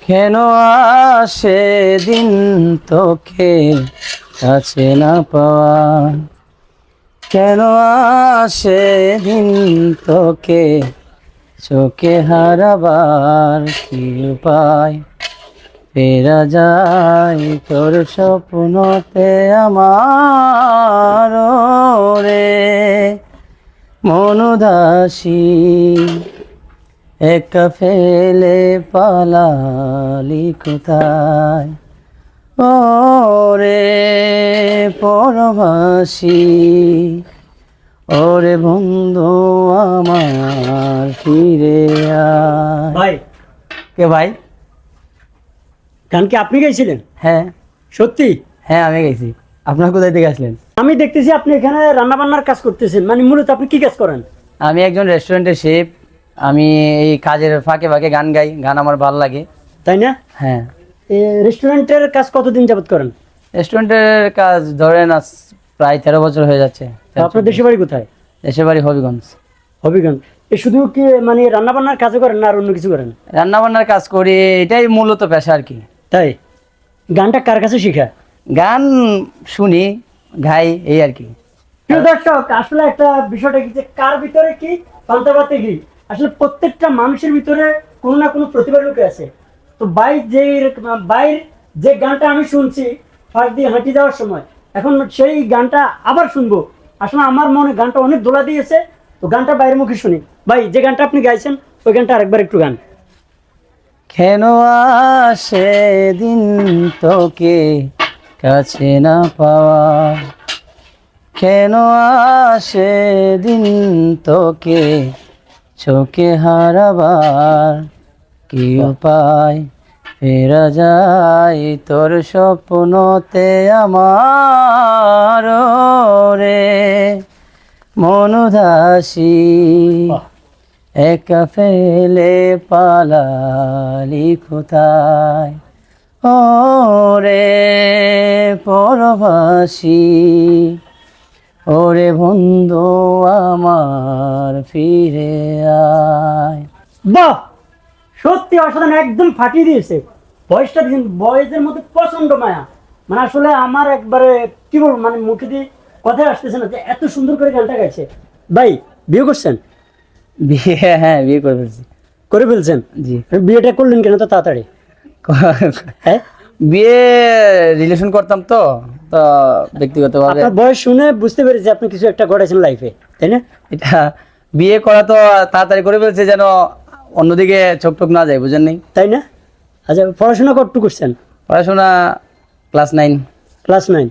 কেন আসে দিন তোকে কাছে না পাওয়া, কেন আসে দিন তোকে চোখে হারাবার কি উপায়, ফেরা যায় তোর স্বপ্নতে আমার রে মন উদাসী, একা ফেলে পালালি কোথায় ও রে পরবাসী, ওরে বন্ধু আমার ফিরে আয়। ভাই কে ভাই? গান কি আপনি গাইছিলেন? হ্যাঁ সত্যি? হ্যাঁ আমি গেছি। আপনার কোথায় থেকে আসলেন? আমি দেখতেছি আপনি এখানে রান্না বান্নার কাজ করতেছেন, মানে মূলত আপনি কি কাজ করেন? আমি একজন রেস্টুরেন্টের শেফ। আমি এই কাজের ফাঁকে ফাঁকে গান গাই, গান আমার ভালো লাগে। তাই না? হ্যাঁ। রেস্টুরেন্টের কাজ কতদিন যাবত করেন? রেস্টুরেন্টের কাজ ধরেন আজ প্রায় 13 বছর হয়ে যাচ্ছে। আপনার দেশের বাড়ি কোথায়? দেশের বাড়ি হবিগঞ্জ। হবিগঞ্জ। শুধু কি মানে রান্না বান্নার কাজ করেন না আর অন্য কিছু করেন? রান্না বান্নার কাজ করি, এটাই মূলত পেশা আর কি। তাই? গানটা কার কাছে শিখা? গান শুনি, গাই, এই আর কি। প্রিয় দর্শক, আসলে একটা বিষয়টা কি যে কার ভিতরে কি পান্তাভাতে কি, আসলে প্রত্যেকটা মানুষের ভিতরে কোনো না কোনো প্রতিভা লুকে আছে। তো বাইর যে গানটা আমি শুনছি ফাঁক দিয়ে হাঁটি যাওয়ার সময়, এখন সেই গানটা আবার শুনবো। আসলে আমার মনে গানটা অনেক দোলা দিয়েছে, তো গানটা বাইরের মুখে শুনি। ভাই, যে গানটা আপনি গাইছেন ওই গানটা আরেকবার একটু গান। কেন আসে দিন তোকে কাছে না পাওয়া, কেন আসে দিন তোকে চোখে হারাবার কি উপায়, ফেরা যায় তোর স্বপ্নতে আমার রে মন উদাসী, একা ফেলে পালালি কোথায় ও রে পরবাসী, ওরে বন্ধু আমার ফিরে আয়। বাহ, সত্যি অসাধারণ, একদম ফাটিয়ে দিয়েছে। ভয়েসটা দিন, ভয়েসের মধ্যে প্রচন্ড মায়া। মানে আসলে আমার একবারে কি বলবো, মানে মুখে দিয়ে কথাই আসতেছে না যে এত সুন্দর করে গানটা গাইছে। ভাই, বিয়ে করছেন? বিয়ে, হ্যাঁ বিয়ে করে ফেলছি। করে ফেলছেন? জি। বিয়েটা করলেন কেন তো তাড়াতাড়ি? হ্যাঁ, বিয়ে রিলেশন করতাম তো তো ব্যক্তিগতভাবে। আপনার বয়স শুনে বুঝতে পেরেছি আপনি কিছু একটা ঘটাইছেন লাইফে, তাই না? এটা বিয়ে করা তো তাড়াতাড়ি করে ফেলছে যেন অন্যদিকে চোখ টোক না যায়, বুঝেন নাই? তাই না? আচ্ছা, পড়াশোনা কতটুকু করছেন? পড়াশোনা ক্লাস 9। ক্লাস 9।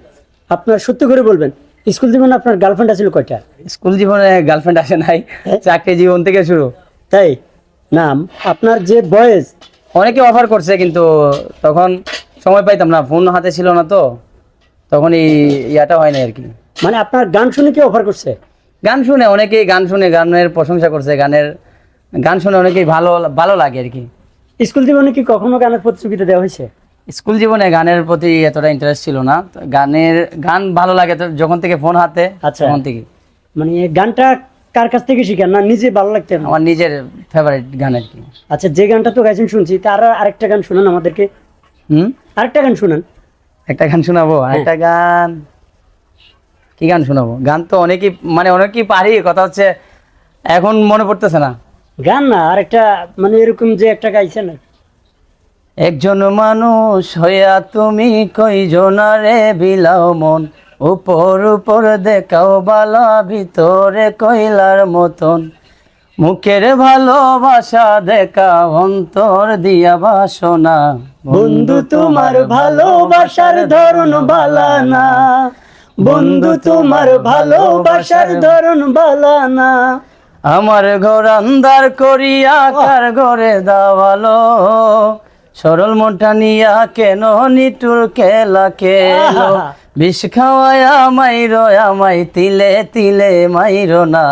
আপনার সত্যি করে বলবেন, স্কুল জীবনে আপনার গার্লফ্রেন্ড আছিল কয়টা? স্কুল জীবনে গার্লফ্রেন্ড আসে নাই, চাকরি জীবন থেকে শুরু। তাই? নাম আপনার যে বয়েস, অনেকে অফার করছে কিন্তু তখন সময় পাইতাম না, ফোন হাতে ছিল না তো, তখন এই ইয়াটা হয় না আর কি। মানে আপনার গান শুনে কি অফার করছে? গান শুনে অনেকেই, গান শুনে গানের প্রশংসা করছে, গান শুনে অনেকেই ভালো ভালো লাগে আর কি। স্কুল জীবনে কি কখনো গানের প্রতিযোগিতা দেওয়া হয়েছে? স্কুল জীবনে গানের প্রতি এতটা ইন্টারেস্ট ছিল না, তো গান ভালো লাগে তো যখন থেকে ফোন হাতে, আচ্ছা। তখন থেকে। মানে এই গানটা কার কাছ থেকে শিখেন, না নিজে ভালো লাগতেন? আমার নিজের ফেভারিট গান আর কি। আচ্ছা, যে গানটা তো গাইছেন শুনছি, তার আরেকটা গান শুনান আমাদেরকে। আরেকটা গান শুনান। একটা গান শোনাবো? একটা গান, কি গান শোনাবো? গান তো অনেকই, মানে অনেকই পারি, কথা হচ্ছে এখন মনে পড়তেছে না। গান না, আরেকটা মানে এরকম যে একটা গাইছেন। একজন মানুষ হইয়া তুমি কইজনারে বিলাও মন, উপর উপর দেখাও বালা, ভিতরে কইলার মতন, মুখের ভালোবাসা দেখা অন্তর দিয়া বাসনা, বন্ধু তোমার ভালোবাসার ধরন বালা না, বন্ধু তোমার ভালোবাসার ধরন বালা না। আমার ঘর আন্ধার করিয়া কার ঘরে দাওয়ালো, সরল মনটা নিয়া কেন নিটুর খেলা খেলো, বিষ খাওয়ায়া মাইরো আমায় তিলে তিলে মাইরো না,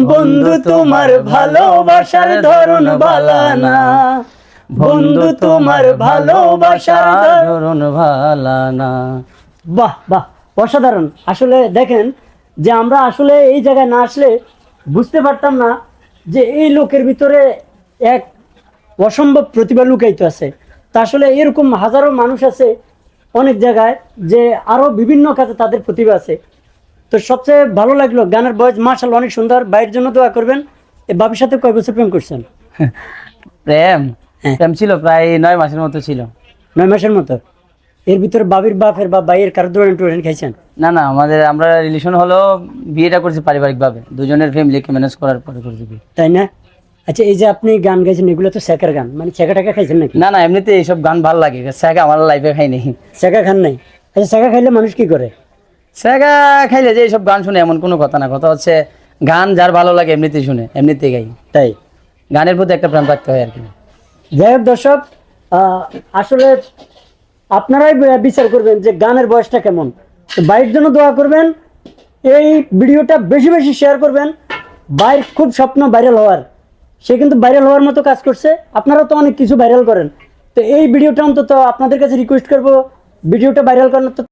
বন্ধু তোমার ভালোবাসার ধরন বালা না, বন্ধু তোমার ভালোবাসার ধরন ভালা না। বাহ বাহ, অসাধারণ। আসলে দেখেন যে আমরা আসলে এই জায়গায় না আসলে বুঝতে পারতাম না যে এই লোকের ভিতরে এক অসম্ভব প্রতিভা লুকায়িত আছে। তা আসলে এরকম হাজারো মানুষ আছে অনেক জায়গায় যে আরো বিভিন্ন কাজে তাদের প্রতিভা আছে। তো সবচেয়ে ভালো লাগলো গানের ভয়েস মার্শাল অনেক সুন্দর। ভাইয়ের জন্য দোয়া করবেন। এই বাবির সাথে কয় বছর প্রেম করছেন? প্রেম হ্যাঁ। প্রেম ছিল প্রায় 9 মাসের মতো ছিল। 9 মাসের মতো। এর ভিতরে বাবির বাপের বা ভাইয়ের কারো দৌড়ান টোড়ান খাইছেন? না না, আমরা রিলেশন হলো, বিয়েটা করছি পারিবারিকভাবে, দুজনের ফ্যামিলিকে ম্যানেজ করার পরে করছি বিয়ে। তাই না? আচ্ছা, এই যে আপনি গান গাইছেন এগুলো তো শেখার গান, মানে শেখা টাকা খাইছেন নাকি? না না, এমনিতে এইসব গান ভালো লাগে, স্যাগা আমার লাইফে খাই নেই। শেখা খান নাই? আচ্ছা, শেখা খাইলে মানুষ কি করে? স্যাগা খাইলে যে এইসব গান শুনে এমন কোনো কথা না, কথা হচ্ছে গান যার ভালো লাগে এমনিতেই শুনে, এমনিতেই গাই। তাই? গানের প্রতি একটা প্রেম থাকতে হয় আর কি। যাই হোক দর্শক, আসলে আপনারাই বিচার করবেন যে গানের বয়সটা কেমন। তো ভাইয়ের জন্য দোয়া করবেন, এই ভিডিওটা বেশি বেশি শেয়ার করবেন। ভাইয়ের খুব স্বপ্ন ভাইরাল হওয়ার, সে কিন্তু ভাইরাল হওয়ার মতো কাজ করছে। আপনারা তো অনেক কিছু ভাইরাল করেন, তো এই ভিডিওটা অন্তত আপনাদের কাছে রিকোয়েস্ট করবো, ভিডিওটা ভাইরাল করার তো